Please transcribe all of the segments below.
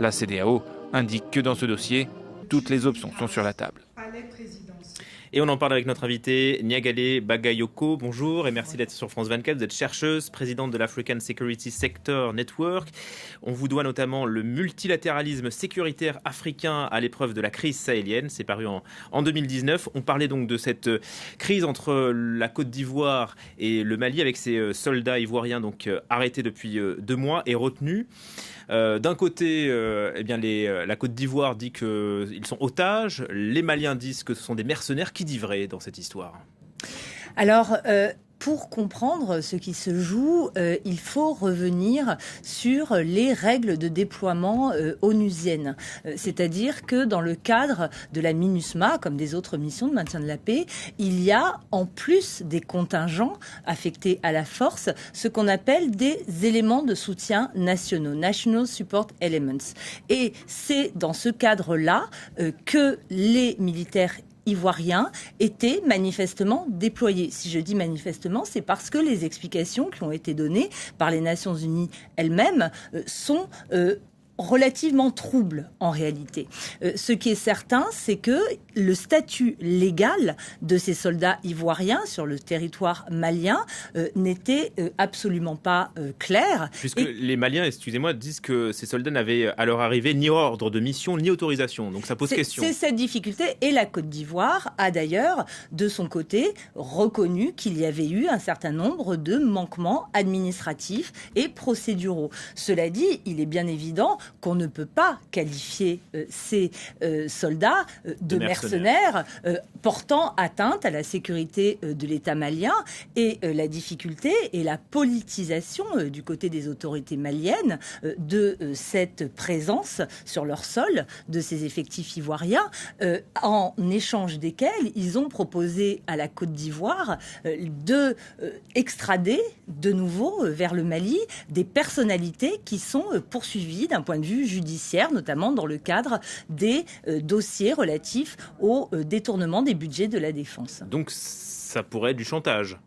La CEDEAO indique que dans ce dossier, toutes les options sont sur la table. Et on en parle avec notre invitée Niagale Bagayoko. Bonjour et merci d'être sur France 24. Vous êtes chercheuse, présidente de l'African Security Sector Network. On vous doit notamment le multilatéralisme sécuritaire africain à l'épreuve de la crise sahélienne. C'est paru en 2019. On parlait donc de cette crise entre la Côte d'Ivoire et le Mali avec ces soldats ivoiriens donc arrêtés depuis 2 mois et retenus. D'un côté, la Côte d'Ivoire dit qu'ils sont otages, les Maliens disent que ce sont des mercenaires. Qui dit vrai dans cette histoire ? Alors, pour comprendre ce qui se joue, il faut revenir sur les règles de déploiement onusiennes. C'est-à-dire que dans le cadre de la MINUSMA, comme des autres missions de maintien de la paix, il y a, en plus des contingents affectés à la force, ce qu'on appelle des éléments de soutien nationaux, National Support Elements. Et c'est dans ce cadre-là que les militaires ivoiriens étaient manifestement déployés. Si je dis manifestement, c'est parce que les explications qui ont été données par les Nations Unies elles-mêmes sont relativement troubles en réalité. Ce qui est certain, c'est que le statut légal de ces soldats ivoiriens sur le territoire malien n'était absolument pas clair. Puisque les Maliens, excusez-moi, disent que ces soldats n'avaient à leur arrivée ni ordre de mission ni autorisation. Donc ça pose question. C'est cette difficulté. Et la Côte d'Ivoire a d'ailleurs, de son côté, reconnu qu'il y avait eu un certain nombre de manquements administratifs et procéduraux. Cela dit, il est bien évident qu'on ne peut pas qualifier ces soldats de mercenaires portant atteinte à la sécurité de l'État malien. Et la difficulté et la politisation du côté des autorités maliennes de cette présence sur leur sol de ces effectifs ivoiriens, en échange desquels ils ont proposé à la Côte d'Ivoire de extrader de nouveau vers le Mali des personnalités qui sont poursuivies d'un point de vue judiciaire, notamment dans le cadre des dossiers relatifs au détournement des budgets de la défense. Donc ça pourrait être du chantage.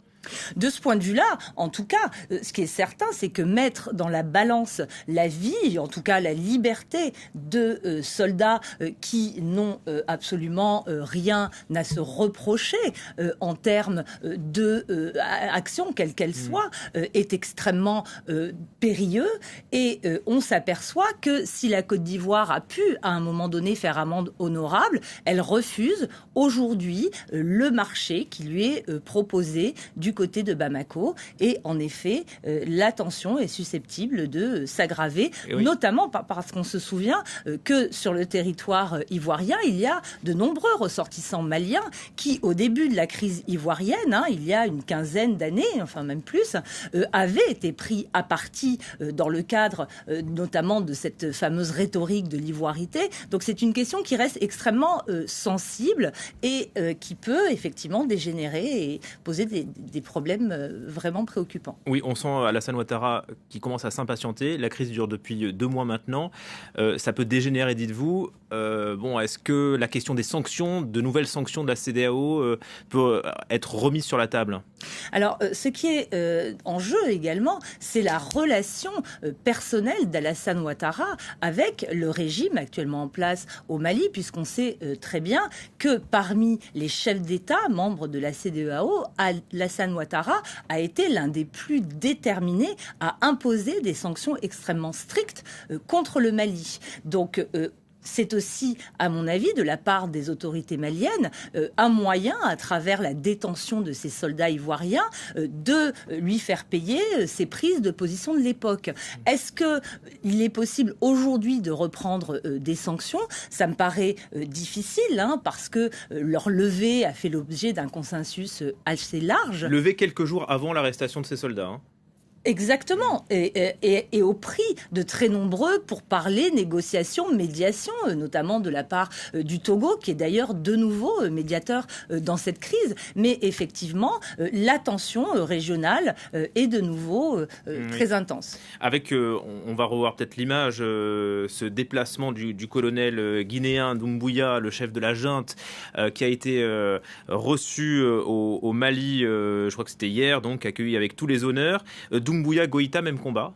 De ce point de vue-là, en tout cas, ce qui est certain, c'est que mettre dans la balance la vie, en tout cas la liberté de soldats qui n'ont absolument rien à se reprocher en termes de action, quelle qu'elle soit, est extrêmement périlleux. Et on s'aperçoit que si la Côte d'Ivoire a pu, à un moment donné, faire amende honorable, elle refuse aujourd'hui le marché qui lui est proposé du côté de Bamako. Et en effet, la tension est susceptible de s'aggraver, notamment parce qu'on se souvient que sur le territoire ivoirien, il y a de nombreux ressortissants maliens qui, au début de la crise ivoirienne, il y a une quinzaine d'années, enfin même plus, avaient été pris à partie dans le cadre notamment de cette fameuse rhétorique de l'ivoirité. Donc c'est une question qui reste extrêmement sensible et qui peut effectivement dégénérer et poser des problèmes vraiment préoccupants. Oui, on sent Alassane Ouattara qui commence à s'impatienter. La crise dure depuis 2 mois maintenant. Ça peut dégénérer, dites-vous. Est-ce que la question des sanctions, de nouvelles sanctions de la CEDEAO peut être remise sur la table ? Alors, ce qui est en jeu également, c'est la relation personnelle d'Alassane Ouattara avec le régime actuellement en place au Mali, puisqu'on sait très bien que parmi les chefs d'État, membres de la CEDEAO, Alassane Ouattara a été l'un des plus déterminés à imposer des sanctions extrêmement strictes contre le Mali. Donc, c'est aussi, à mon avis, de la part des autorités maliennes, un moyen, à travers la détention de ces soldats ivoiriens, de lui faire payer ses prises de position de l'époque. Est-ce qu'il est possible aujourd'hui de reprendre des sanctions ? Ça me paraît difficile, parce que leur levée a fait l'objet d'un consensus assez large. Levée quelques jours avant l'arrestation de ces soldats. Exactement, et au prix de très nombreux pourparlers, négociations, médiations, notamment de la part du Togo, qui est d'ailleurs de nouveau médiateur dans cette crise. Mais effectivement, la tension régionale est de nouveau très intense. Avec, on va revoir peut-être l'image, ce déplacement du colonel guinéen Doumbouya, le chef de la junte, qui a été reçu au Mali, je crois que c'était hier, donc accueilli avec tous les honneurs. Doumbouya, Goïta, même combat ?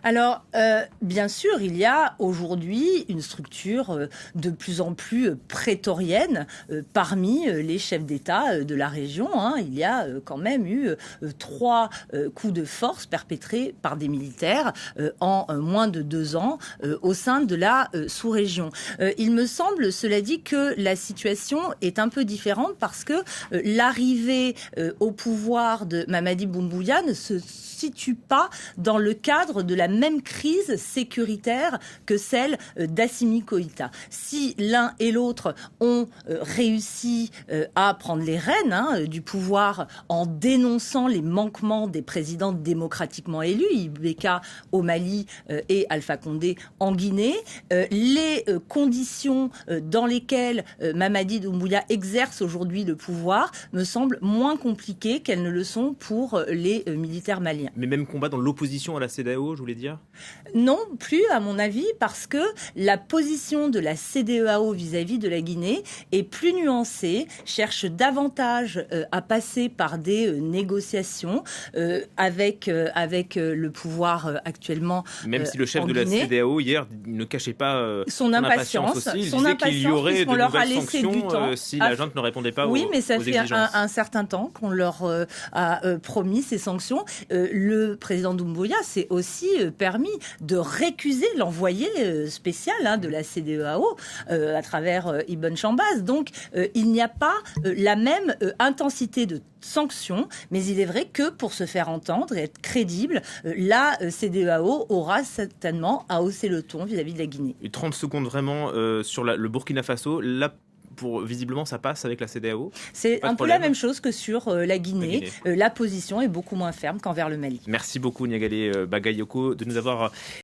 Alors, bien sûr, il y a aujourd'hui une structure de plus en plus prétorienne parmi les chefs d'État de la région. Il y a quand même eu 3 coups de force perpétrés par des militaires en moins de 2 ans au sein de la sous-région. Il me semble, cela dit, que la situation est un peu différente parce que l'arrivée au pouvoir de Mamadi Doumbouya ne se situe pas dans le cadre de la même crise sécuritaire que celle d'Assimi Goïta. Si l'un et l'autre ont réussi à prendre les rênes du pouvoir en dénonçant les manquements des présidents démocratiquement élus, Ibeka au Mali et Alpha Condé en Guinée, les conditions dans lesquelles Mamadi Doumbouya exerce aujourd'hui le pouvoir me semblent moins compliquées qu'elles ne le sont pour les militaires maliens. Mais même combat dans l'opposition à la CEDEAO, je voulais dire ? Non, plus à mon avis, parce que la position de la CEDEAO vis-à-vis de la Guinée est plus nuancée, cherche davantage à passer par des négociations avec le pouvoir actuellement même si le chef de Guinée. La CEDEAO hier ne cachait pas son impatience aussi. Il son disait impatience, qu'il y aurait de leur a nouvelles laissé du temps sanctions si la junte ne répondait pas aux exigences. Oui, mais ça fait un certain temps qu'on leur a promis ces sanctions. Le président Doumbouya s'est aussi permis de récuser l'envoyé spécial de la CEDEAO à travers Ibn Chambaz. Donc, il n'y a pas la même intensité de sanctions, mais il est vrai que pour se faire entendre et être crédible, la CEDEAO aura certainement à hausser le ton vis-à-vis de la Guinée. Et 30 secondes vraiment sur le Burkina Faso. Là, visiblement, ça passe avec la CEDEAO. C'est un peu la même chose que sur la Guinée. La position est beaucoup moins ferme qu'envers le Mali. Merci beaucoup, Niagalé Bagayoko, de nous avoir